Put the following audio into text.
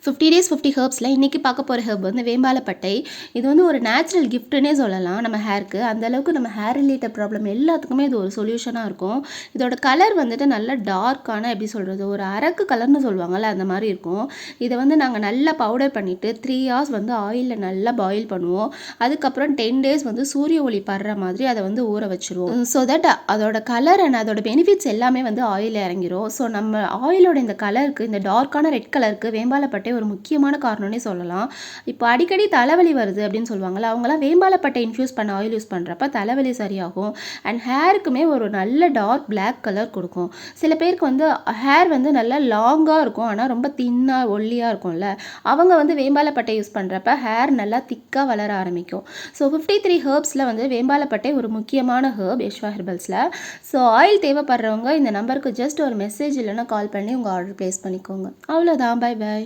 50 days 50 ஹெர்ப்ஸில் இன்றைக்கி பார்க்க போகிற ஹெர்ப் வந்து வேம்பாலப்பட்டை. இது வந்து ஒரு நேச்சுரல் கிஃப்ட்டுன்னே சொல்லலாம் நம்ம ஹேருக்கு. அந்தளவுக்கு நம்ம ஹேர் ரிலேட்டட் ப்ராப்ளம் எல்லாத்துக்குமே இது ஒரு சொல்யூஷனாக இருக்கும். இதோட கலர் வந்துட்டு நல்ல டார்க்கான எப்படி சொல்கிறது, ஒரு அரக்கு கலர்னு சொல்லுவாங்கள்ல அந்த மாதிரி இருக்கும். இதை வந்து நாங்கள் நல்லா பவுடர் பண்ணிவிட்டு 3 ஹவர்ஸ் வந்து ஆயிலில் நல்லா பாயில் பண்ணுவோம். அதுக்கப்புறம் 10 டேஸ் வந்து சூரிய ஒளி படுற மாதிரி அதை வந்து ஊற வச்சுருவோம். ஸோ தட் அதோட கலர் அண்ட் அதோட பெனிஃபிட்ஸ் எல்லாமே வந்து ஆயிலில் இறங்கிரும். ஸோ நம்ம ஆயிலோட இந்த கலருக்கு, இந்த டார்க்கான ரெட் கலருக்கு வேம்பாலப்பட்டை ஒரு முக்கியமான காரணம்னே சொல்லலாம். இப்போ அடிக்கடி தலைவலி வருது அப்படின்னு சொல்லுவாங்கள்ல, அவங்களாம் வேம்பாலப்பட்டை இன்ஃப்யூஸ் பண்ண ஆயில் யூஸ் பண்ணுறப்ப தலைவலி சரியாகும். அண்ட் ஹேருக்குமே ஒரு நல்ல டார்க் பிளாக் கலர் கொடுக்கும். சில பேருக்கு வந்து ஹேர் வந்து நல்லா லாங்காக இருக்கும், ஆனால் ரொம்ப தின்னாக ஒல்லியாக இருக்கும்ல, அவங்க வந்து வேம்பாலப்பட்டை யூஸ் பண்ணுறப்ப ஹேர் நல்லா திக்காக வளர ஆரம்பிக்கும். ஸோ 53 ஹெர்ப்ஸில் வந்து வேம்பாலப்பட்டை ஒரு முக்கியமான ஹெர்ப் யஷ்வா ஹெர்பல்ஸில். ஸோ ஆயில் தேவைப்படுறவங்க இந்த நம்பருக்கு ஜஸ்ட் ஒரு மெசேஜ் இல்லைன்னா கால் பண்ணி உங்கள் ஆர்டர் ப்ளேஸ் பண்ணிக்கோங்க. அவ்வளோதான். Bye by.